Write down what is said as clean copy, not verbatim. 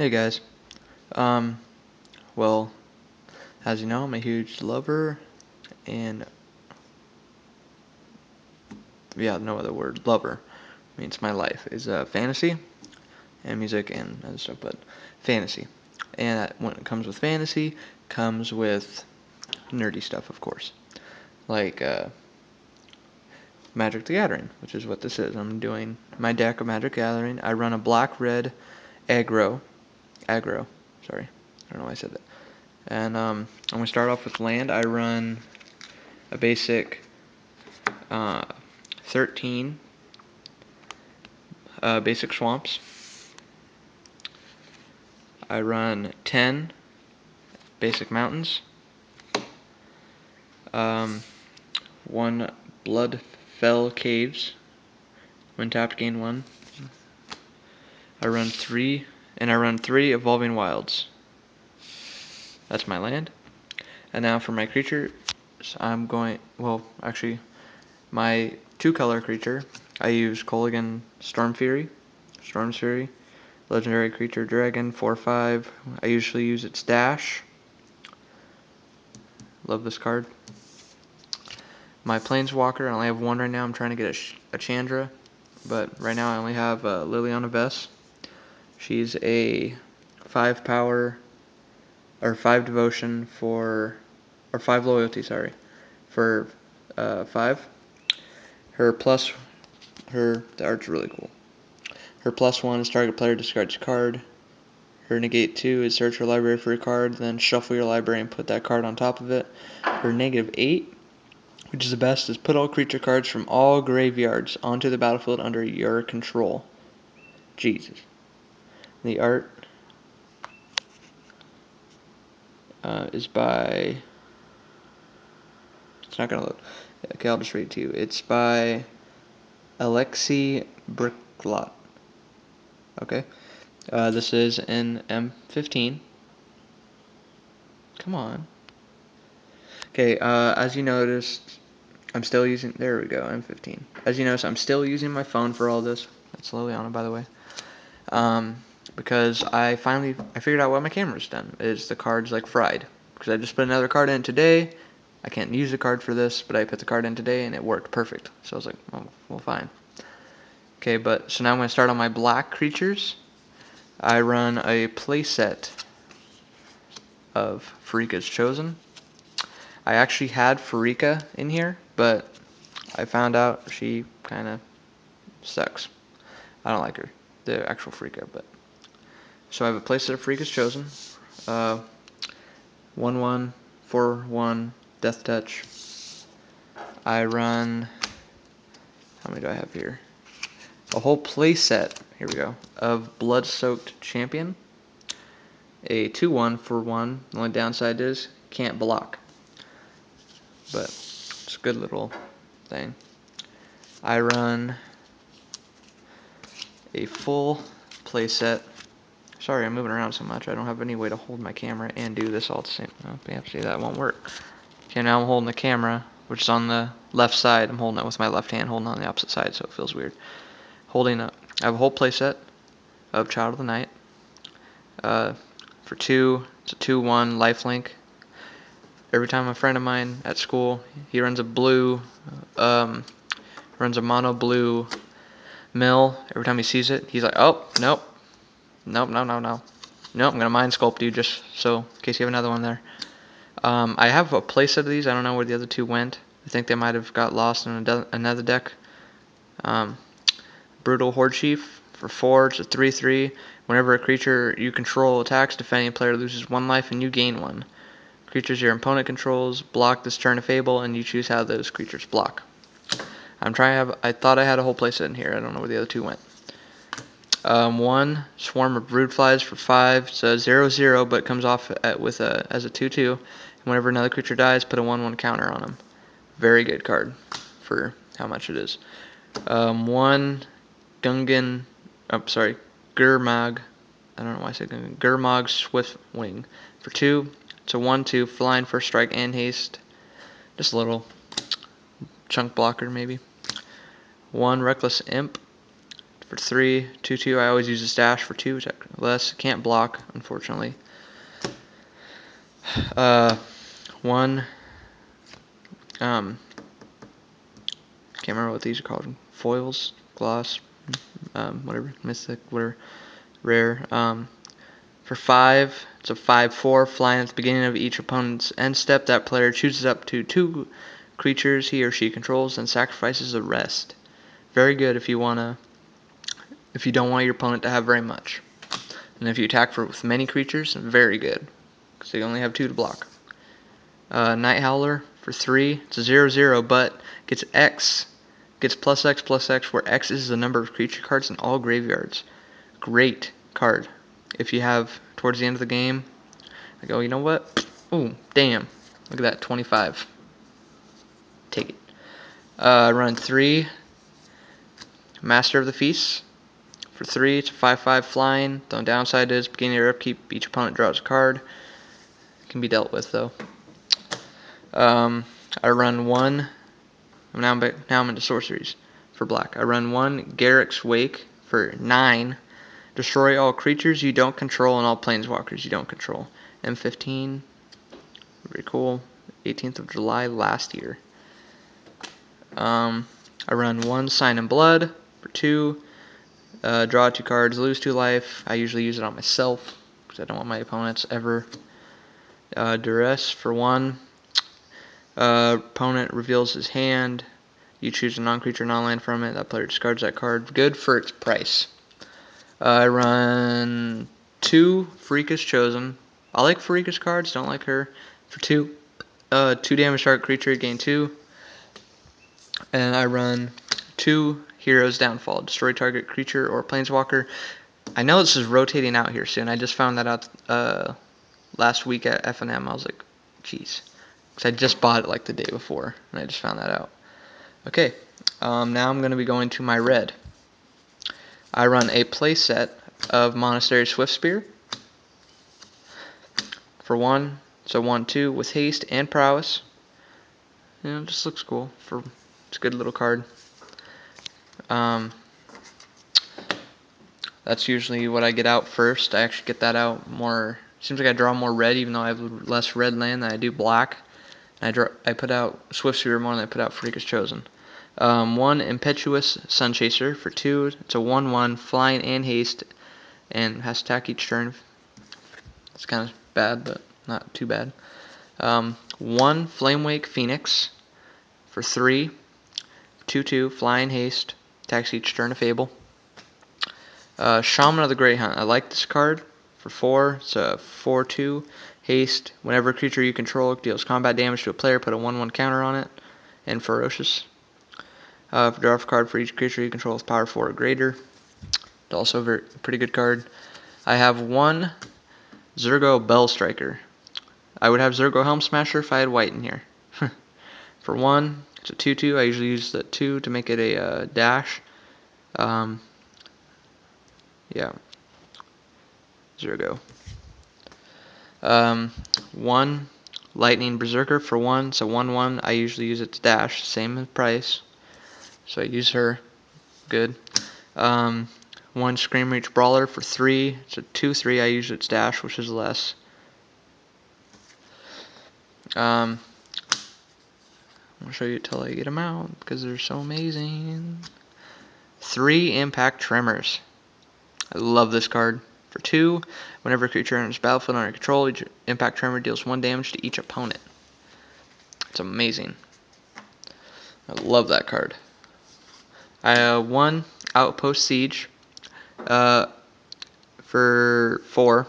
Hey guys. Um, well, as you know, I'm a huge lover, and yeah, no other word. Lover means my life is fantasy and music and other stuff, but fantasy. And when it comes with fantasy, comes with nerdy stuff, of course, like Magic the Gathering, which is what this is. I'm doing my deck of Magic Gathering. I run a black red aggro. Sorry, I don't know why I said that. And I'm gonna start off with land. I run a basic uh, 13 basic swamps. I run 10 basic mountains. Um, 1 Bloodfell Caves. When tapped, gain 1. I run 3 Evolving Wilds. That's my land. And now for my creature, I'm going, well, actually, my 2-color creature, I use Kolaghan Storm Fury, legendary creature dragon, 4/5. I usually use its dash. Love this card. My Planeswalker, I only have 1 right now. I'm trying to get a Chandra, but right now I only have Liliana Vess. She's a 5 power, or 5 devotion for, or 5 loyalty, sorry, for 5. Her plus, the art's really cool. Her +1 is target player discards a card. Her negate 2 is search your library for a card, then shuffle your library and put that card on top of it. Her -8, which is the best, is put all creature cards from all graveyards onto the battlefield under your control. Jesus. The art is by... It's not going to load. Okay, I'll just read it to you. It's by Alexei Bricklot. Okay. This is in M15. Come on. Okay, as you noticed, I'm still using... There we go, M15. As you notice, I'm still using my phone for all this. That's Liliana, by the way. Because I figured out what my camera's done. Is the card's like fried. Because I just put another card in today. I can't use the card for this, but I put the card in today and it worked perfect. So I was like, oh, well, fine. Okay, so now I'm going to start on my black creatures. I run a playset of Farika's Chosen. I actually had Farika in here, but I found out she kind of sucks. I don't like her, the actual Farika, but... So I have a playset of Farika's Chosen. 1/1, 4/1, Death Touch. I run... How many do I have here? A whole playset, here we go, of Blood-Soaked Champion. A 2/1 for 1. The only downside is can't block. But it's a good little thing. I run a full playset. Sorry, I'm moving around so much. I don't have any way to hold my camera and do this all at the same time. Oh, yeah, see, that won't work. Okay, now I'm holding the camera, which is on the left side. I'm holding it with my left hand, holding it on the opposite side, so it feels weird. I have a whole playset of Child of the Night. For 2, it's a 2/1 lifelink. Every time a friend of mine at school, he runs a mono blue mill. Every time he sees it, he's like, oh, nope, nope, no, no, no. Nope, I'm going to mind sculpt you just so, in case you have another one there. I have a playset of these. I don't know where the other 2 went. I think they might have got lost in another deck. Brutal Horde Chief for 4. It's a 3/3. Whenever a creature you control attacks, defending player loses 1 life and you gain 1. Creatures your opponent controls block this turn of Fable, and you choose how those creatures block. I thought I had a whole playset in here. I don't know where the other 2 went. 1 Swarm of Broodflies for 5. It's a 0/0, but it comes off as a 2/2. And whenever another creature dies, put a 1/1 counter on them. Very good card for how much it is. 1 Gurmag. I don't know why I said Gungan. Gurmag Swiftwing for 2. It's a 1/2 flying, first strike, and haste. Just a little chunk blocker, maybe. 1 Reckless Imp For 3, 2/2. I always use a stash for 2, less. Can't block, unfortunately. 1. Can't remember what these are called. Foils, gloss, whatever, mystic, whatever, rare. For 5, it's a 5/4. Flying at the beginning of each opponent's end step. That player chooses up to 2 creatures he or she controls and sacrifices the rest. Very good if you don't want your opponent to have very much. And if you attack with many creatures, very good, because they only have 2 to block. Night Howler for 3. It's a 0/0, but gets X. Gets +X/+X, where X is the number of creature cards in all graveyards. Great card. If you have towards the end of the game, I go, you know what? Ooh, damn. Look at that, 25. Take it. Run 3. Master of the Feast. For 3, it's a 5/5 flying. The downside is, beginning of your upkeep, each opponent draws a card. Can be dealt with, though. I run 1. Now I'm into sorceries for black. I run 1 Garrick's Wake for 9. Destroy all creatures you don't control and all planeswalkers you don't control. M15. Very cool. 18th of July last year. I run 1 Sign in Blood for 2. Draw 2 cards, lose 2 life. I usually use it on myself because I don't want my opponents ever. Duress for 1. Opponent reveals his hand. You choose a non-creature, non-land from it. That player discards that card. Good for its price. I run 2 Freakish Chosen. I like Freakish cards, don't like her. For 2. 2 damage target creature, gain 2. And I run 2 Hero's Downfall. Destroy target creature or planeswalker. I know this is rotating out here soon. I just found that out last week at F&M. I was like, jeez. Because I just bought it like the day before, and I just found that out. Okay, now I'm going to be going to my red. I run a playset of Monastery Swiftspear. For 1, so 1/2 with haste and prowess. You know, it just looks cool. It's a good little card. That's usually what I get out first. I actually get that out more. Seems like I draw more red, even though I have less red land than I do black. I put out Swiftspear more than I put out Freakish Chosen. 1 Impetuous Sunchaser for 2. It's a 1/1 flying and haste, and has to attack each turn. It's kind of bad, but not too bad. 1 Flamewake Phoenix for 3. 2/2 flying haste, attacks each turn of Fable. Shaman of the Great Hunt. I like this card for 4. It's a 4/2 haste. Whenever a creature you control deals combat damage to a player, put a 1/1 counter on it. And ferocious. Draw a card for each creature you control with power 4 or greater. It's also a pretty good card. I have 1 Zergo Bell Striker. I would have Zergo Helm Smasher if I had white in here. For 1, it's a 2/2. I usually use the 2 to make it a dash. Yeah. Zergo. 1 Lightning Berserker for 1. So 1/1. I usually use it to dash. Same price. So I use her. Good. 1 Screamreach Brawler for 3. It's a 2/3. I use its dash, which is less. I'm going to show you until I get them out because they're so amazing. 3 Impact Tremors. I love this card. For 2, whenever a creature enters battlefield under control, each Impact Tremor deals 1 damage to each opponent. It's amazing. I love that card. I have 1 Outpost Siege for 4.